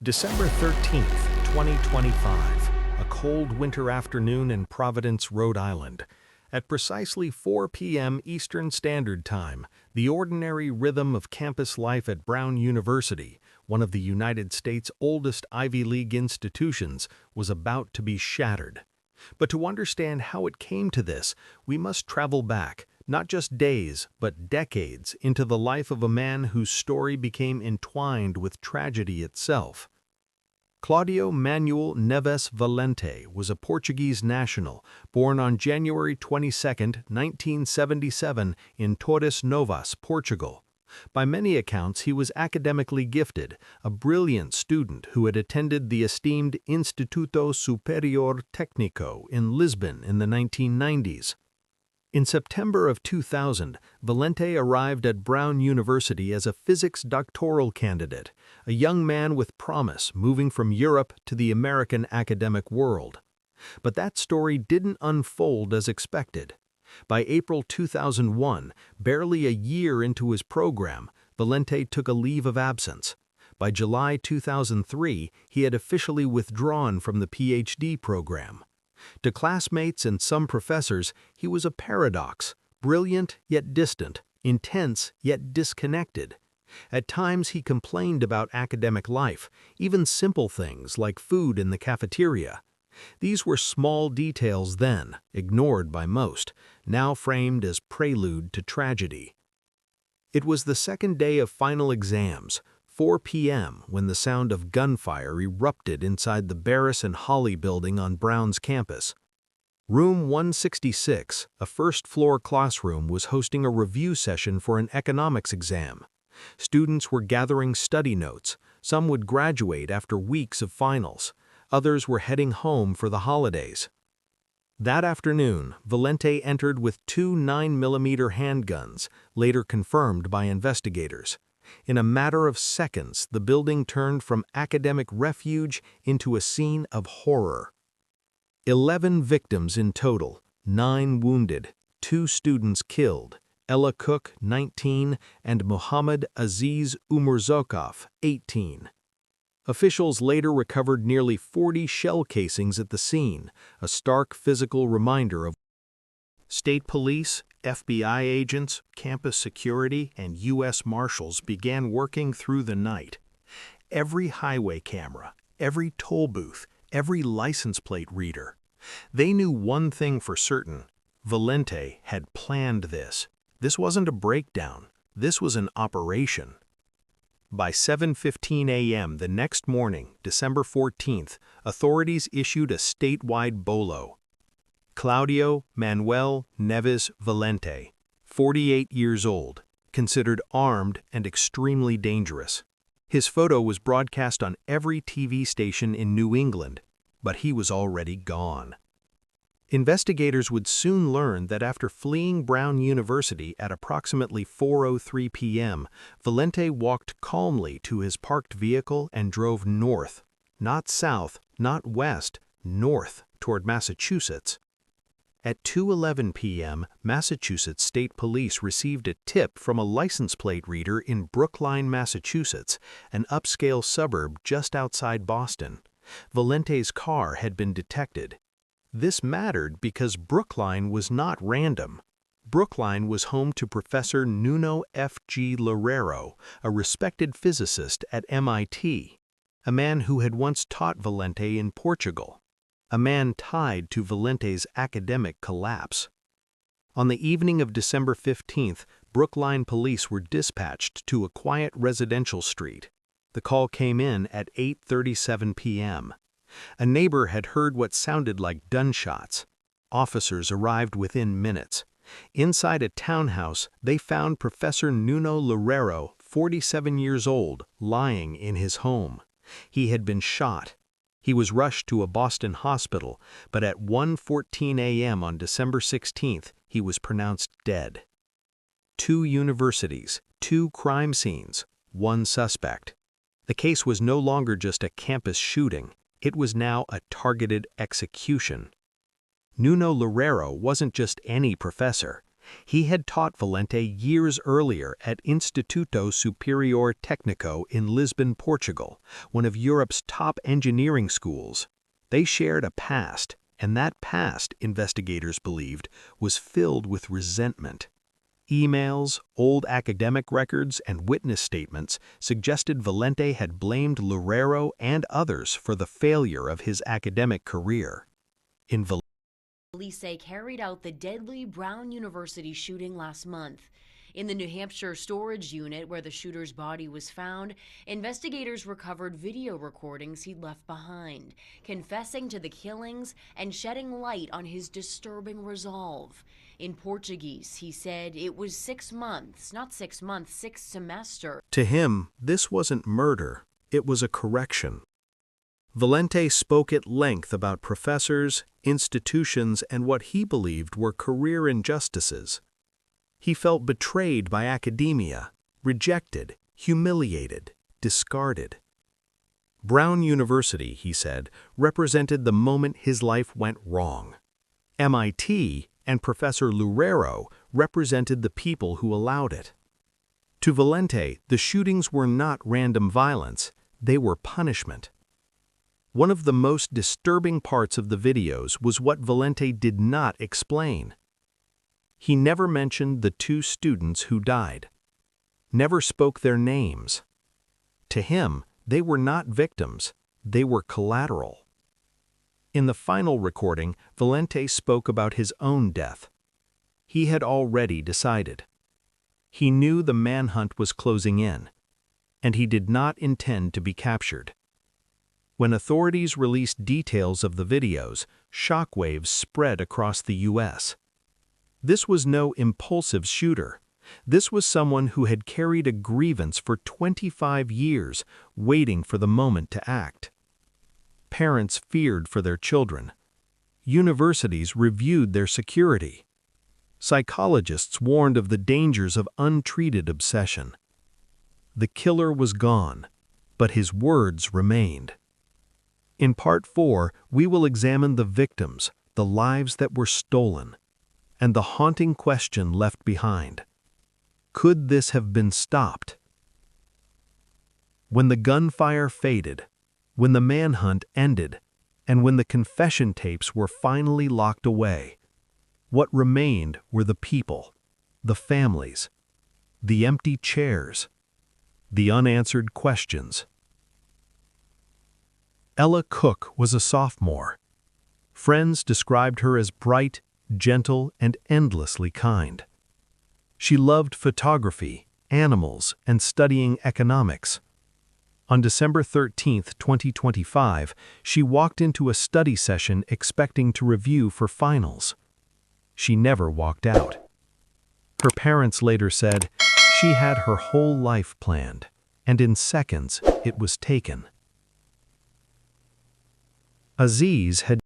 December 13th, 2025, a cold winter afternoon in Providence, Rhode Island. At precisely 4 p.m. Eastern Standard Time, the ordinary rhythm of campus life at Brown University, one of the United States' oldest Ivy League institutions, was about to be shattered. But to understand how it came to this, we must travel back, not just days, but decades, into the life of a man whose story became entwined with tragedy itself. Claudio Manuel Neves Valente was a Portuguese national, born on January 22, 1977, in Torres Novas, Portugal. By many accounts, he was academically gifted, a brilliant student who had attended the esteemed Instituto Superior Técnico in Lisbon in the 1990s. In September of 2000, Valente arrived at Brown University as a physics doctoral candidate, a young man with promise moving from Europe to the American academic world. But that story didn't unfold as expected. By April 2001, barely a year into his program, Valente took a leave of absence. By July 2003, he had officially withdrawn from the PhD program. To classmates and some professors, he was a paradox, brilliant yet distant, intense yet disconnected. At times he complained about academic life, even simple things like food in the cafeteria. These were small details then, ignored by most, now framed as prelude to tragedy. It was the second day of final exams, 4 p.m., when the sound of gunfire erupted inside the Barris and Holly building on Brown's campus. Room 166, a first-floor classroom, was hosting a review session for an economics exam. Students were gathering study notes. Some would graduate after weeks of finals. Others were heading home for the holidays. That afternoon, Valente entered with 2 9mm handguns, later confirmed by investigators. In a matter of seconds, the building turned from academic refuge into a scene of horror. 11 victims in total, 9 wounded, 2 students killed, Ella Cook, 19, and Mohammed Aziz Umarzokov, 18. Officials later recovered nearly 40 shell casings at the scene, a stark physical reminder of state police, FBI agents, campus security, and U.S. Marshals began working through the night. Every highway camera, every toll booth, every license plate reader. They knew one thing for certain: Valente had planned this. This wasn't a breakdown. This was an operation. By 7:15 a.m. the next morning, December 14th, authorities issued a statewide bolo. Claudio Manuel Neves Valente, 48 years old, considered armed and extremely dangerous. His photo was broadcast on every TV station in New England, but he was already gone. Investigators would soon learn that after fleeing Brown University at approximately 4:03 p.m., Valente walked calmly to his parked vehicle and drove north, not south, not west, north toward Massachusetts. At 2:11 p.m., Massachusetts State Police received a tip from a license plate reader in Brookline, Massachusetts, an upscale suburb just outside Boston. Valente's car had been detected. This mattered because Brookline was not random. Brookline was home to Professor Nuno F.G. Loureiro, a respected physicist at MIT, a man who had once taught Valente in Portugal, a man tied to Valente's academic collapse. On the evening of December 15th, Brookline police were dispatched to a quiet residential street. The call came in at 8:37 p.m. A neighbor had heard what sounded like gunshots. Officers arrived within minutes. Inside a townhouse, they found Professor Nuno Loureiro, 47 years old, lying in his home. He had been shot. He was rushed to a Boston hospital, but at 1:14 a.m. on December 16th, he was pronounced dead. 2 universities, 2 crime scenes, 1 suspect. The case was no longer just a campus shooting. It was now a targeted execution. Nuno Loureiro wasn't just any professor. He had taught Valente years earlier at Instituto Superior Técnico in Lisbon, Portugal, one of Europe's top engineering schools. They shared a past, and that past, investigators believed, was filled with resentment. Emails, old academic records, and witness statements suggested Valente had blamed Loureiro and others for the failure of his academic career. Police say carried out the deadly Brown University shooting last month. In the New Hampshire storage unit where the shooter's body was found, investigators recovered video recordings he'd left behind, confessing to the killings and shedding light on his disturbing resolve. In Portuguese, he said it was 6 months, not 6 months, 6 semesters. To him, this wasn't murder, it was a correction. Valente spoke at length about professors, institutions, and what he believed were career injustices. He felt betrayed by academia, rejected, humiliated, discarded. Brown University, he said, represented the moment his life went wrong. MIT and Professor Loureiro represented the people who allowed it. To Valente, the shootings were not random violence, they were punishment. One of the most disturbing parts of the videos was what Valente did not explain. He never mentioned the 2 students who died, never spoke their names. To him, they were not victims, they were collateral. In the final recording, Valente spoke about his own death. He had already decided. He knew the manhunt was closing in, and he did not intend to be captured. When authorities released details of the videos, shockwaves spread across the U.S. This was no impulsive shooter. This was someone who had carried a grievance for 25 years, waiting for the moment to act. Parents feared for their children. Universities reviewed their security. Psychologists warned of the dangers of untreated obsession. The killer was gone, but his words remained. In Part 4, we will examine the victims, the lives that were stolen, and the haunting question left behind. Could this have been stopped? When the gunfire faded, when the manhunt ended, and when the confession tapes were finally locked away, what remained were the people, the families, the empty chairs, the unanswered questions. Ella Cook was a sophomore. Friends described her as bright, gentle, and endlessly kind. She loved photography, animals, and studying economics. On December 13, 2025, she walked into a study session expecting to review for finals. She never walked out. Her parents later said she had her whole life planned, and in seconds it was taken. Aziz had